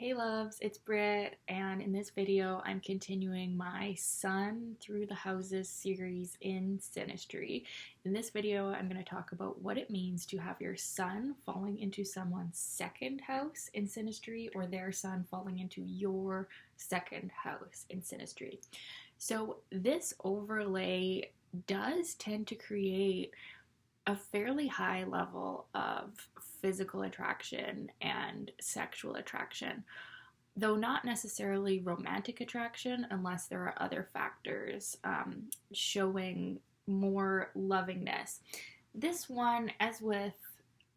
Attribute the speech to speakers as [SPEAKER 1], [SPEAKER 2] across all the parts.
[SPEAKER 1] Hey loves, it's Britt, and in this video I'm continuing my Sun Through the Houses series in Synastry. In this video I'm going to talk about what it means to have your sun falling into someone's second house in Synastry or their sun falling into your second house in Synastry. So this overlay does tend to create a fairly high level of physical attraction and sexual attraction, though not necessarily romantic attraction unless there are other factors showing more lovingness. This one, as with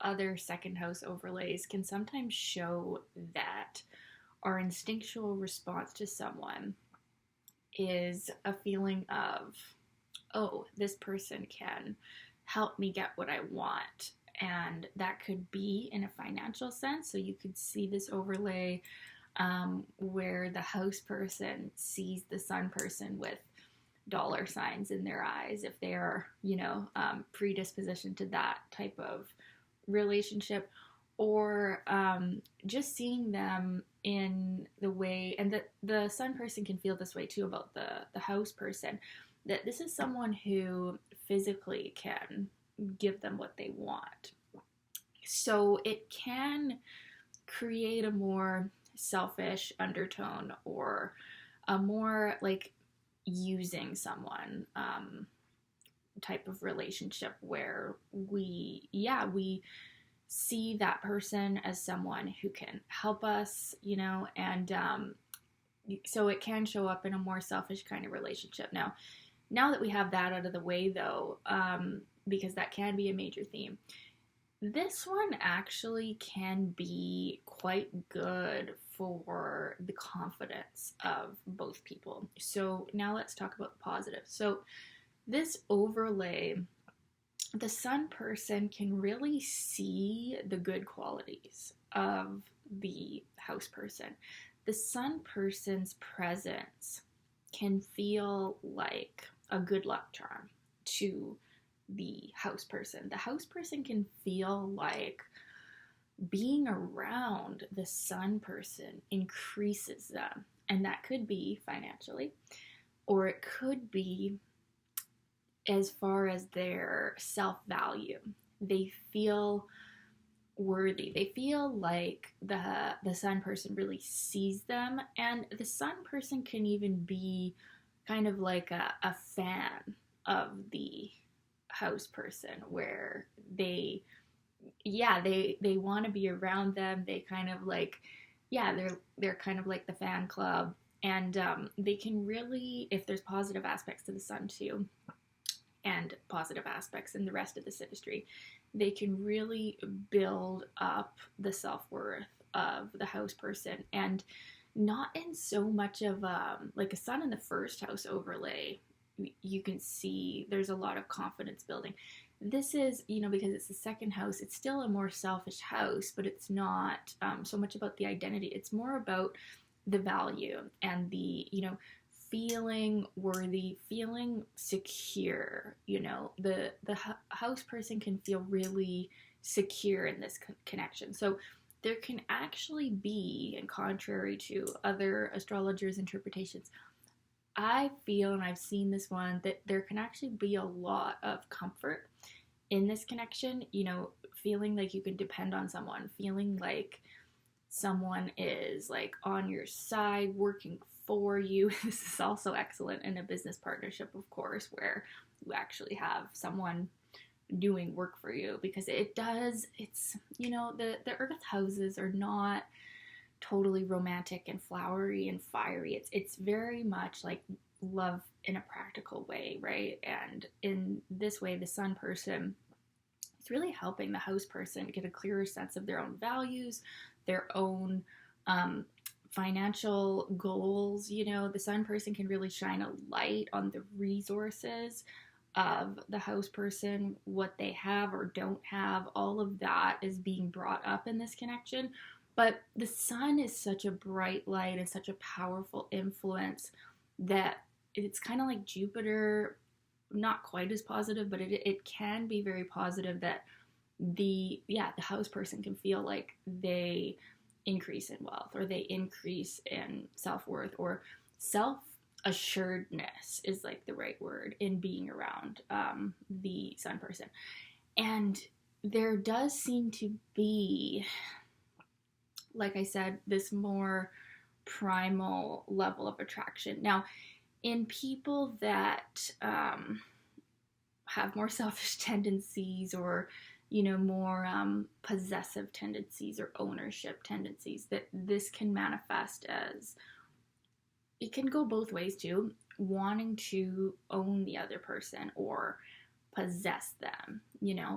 [SPEAKER 1] other second house overlays, can sometimes show that our instinctual response to someone is a feeling of, oh, this person can help me get what I want. And that could be in a financial sense. So you could see this overlay where the house person sees the sun person with dollar signs in their eyes if they are, predispositioned to that type of relationship, or just seeing them in the way, and the sun person can feel this way too about the house person, that this is someone who physically can give them what they want. So it can create a more selfish undertone or a more like using someone type of relationship where we see that person as someone who can help us, and so it can show up in a more selfish kind of relationship. Now that we have that out of the way, though, because that can be a major theme, this one actually can be quite good for the confidence of both people. So now let's talk about the positive. So this overlay, the sun person can really see the good qualities of the house person. The sun person's presence can feel like a good luck charm to the house person. The house person can feel like being around the sun person increases them. And that could be financially, or it could be as far as their self-value. They feel worthy. They feel like the sun person really sees them, and the sun person can even be kind of like a fan of the house person, where they want to be around them. They kind of like, they're kind of like the fan club, and they can really, if there's positive aspects to the sun too, and positive aspects in the rest of the synastry, they can really build up the self-worth of the house person, and not in so much of like a sun in the first house overlay. You can see there's a lot of confidence building. This is, because it's the second house, it's still a more selfish house, but it's not so much about the identity. It's more about the value and the, feeling worthy, feeling secure. The house person can feel really secure in this connection. So there can actually be, and contrary to other astrologers' interpretations, I feel, and I've seen this one, that there can actually be a lot of comfort in this connection, feeling like you can depend on someone, feeling like someone is like on your side, working for you. This is also excellent in a business partnership, of course, where you actually have someone doing work for you, because it's, the earth houses are not totally romantic and flowery and fiery. It's very much like love in a practical way, right? And in this way, the sun person is really helping the house person get a clearer sense of their own values, their own financial goals. The sun person can really shine a light on the resources of the house person, what they have or don't have. All of that is being brought up in this connection. But the sun is such a bright light and such a powerful influence that it's kind of like Jupiter, not quite as positive, but it can be very positive, that the house person can feel like they increase in wealth, or they increase in self-worth, or self-assuredness is like the right word in being around the sun person. And there does seem to be, like I said, this more primal level of attraction. Now, in people that have more selfish tendencies, or more possessive tendencies or ownership tendencies, that this can manifest as, it can go both ways too, wanting to own the other person or possess them,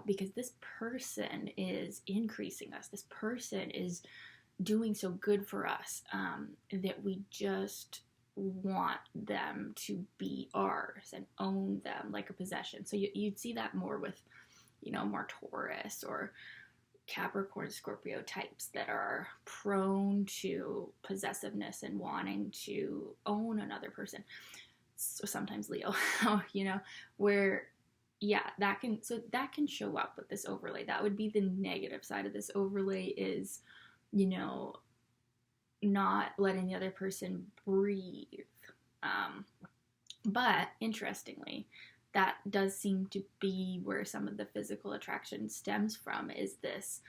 [SPEAKER 1] because this person is increasing us. This person is doing so good for us that we just want them to be ours and own them like a possession. So you'd see that more with, more Taurus or Capricorn, Scorpio types that are prone to possessiveness and wanting to own another person. So sometimes Leo, where, that can show up with this overlay. That would be the negative side of this overlay, is, not letting the other person breathe. But interestingly, that does seem to be where some of the physical attraction stems from, is this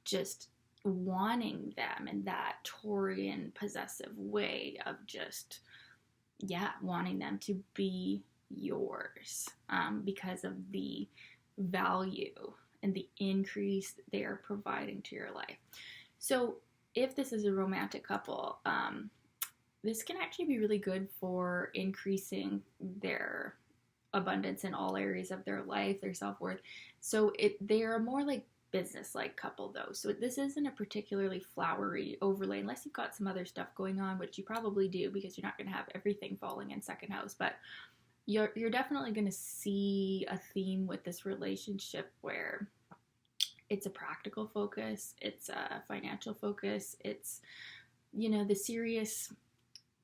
[SPEAKER 1] just wanting them in that Taurian possessive way of just, wanting them to be yours because of the value and the increase they are providing to your life. So if this is a romantic couple, this can actually be really good for increasing their abundance in all areas of their life, their self-worth. So they are more like business-like couple though. So this isn't a particularly flowery overlay, unless you've got some other stuff going on, which you probably do, because you're not going to have everything falling in second house. But you're definitely going to see a theme with this relationship where it's a practical focus, it's a financial focus, it's, the serious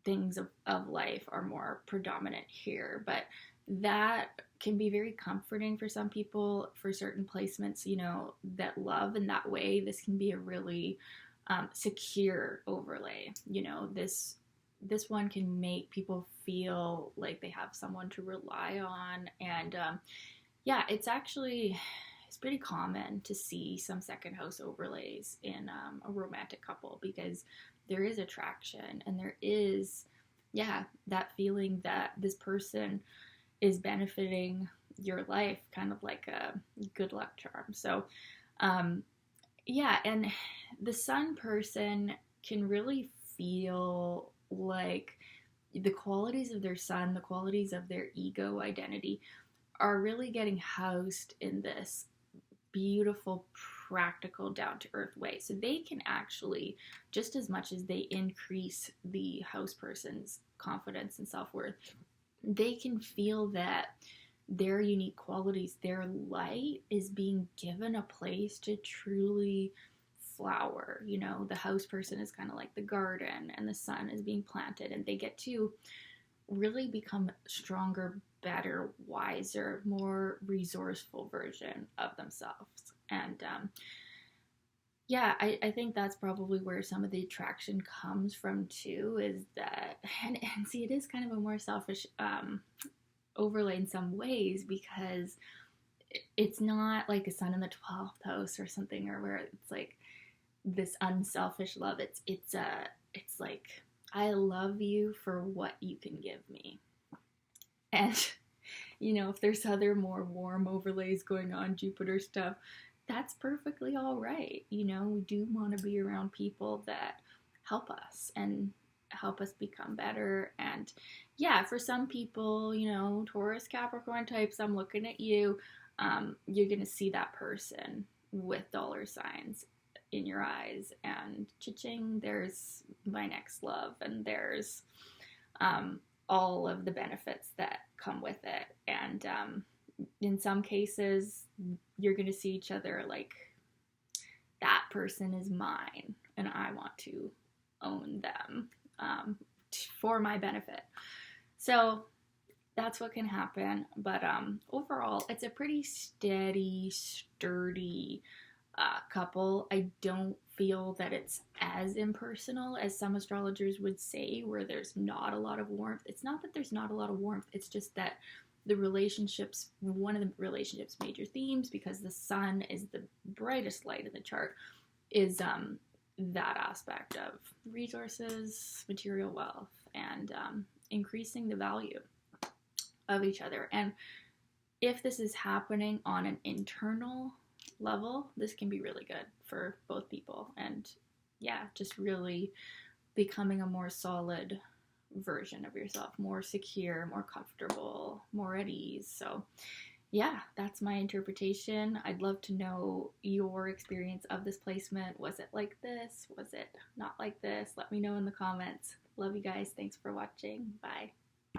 [SPEAKER 1] things of life are more predominant here. But that can be very comforting for some people, for certain placements, that love in that way. This can be a really secure overlay. This one can make people feel like they have someone to rely on. And it's pretty common to see some second house overlays in a romantic couple, because there is attraction and there is, that feeling that this person is benefiting your life, kind of like a good luck charm. So, and the sun person can really feel like the qualities of their sun, the qualities of their ego identity, are really getting housed in this beautiful, practical, down-to-earth way. So they can actually, just as much as they increase the house person's confidence and self-worth, they can feel that their unique qualities, their light, is being given a place to truly flower. The house person is kind of like the garden, and the sun is being planted, and they get to really become stronger, better, wiser, more resourceful version of themselves. And I think that's probably where some of the attraction comes from too, is that, and see, it is kind of a more selfish overlay in some ways, because it's not like a sun in the 12th house or something, or where it's like this unselfish love. It's like, I love you for what you can give me. And if there's other more warm overlays going on, Jupiter stuff, that's perfectly all right. We do want to be around people that help us and help us become better. And for some people, Taurus, Capricorn types, I'm looking at you, you're going to see that person with dollar signs in your eyes, and cha-ching, there's my next love, and there's all of the benefits that come with it. And in some cases, you're going to see each other like, that person is mine, and I want to own them for my benefit. So that's what can happen. But overall, it's a pretty steady, sturdy couple. I don't feel that it's as impersonal as some astrologers would say, where there's not a lot of warmth. It's not that there's not a lot of warmth, it's just that the relationships, one of the relationships' major themes, because the sun is the brightest light in the chart, is that aspect of resources, material wealth, and increasing the value of each other. And if this is happening on an internal level, this can be really good for both people. And yeah, just really becoming a more solid version of yourself, more secure, more comfortable, more at ease. So yeah, that's my interpretation. I'd love to know your experience of this placement. Was it like this? Was it not like this? Let me know in the comments. Love you guys. Thanks for watching. Bye.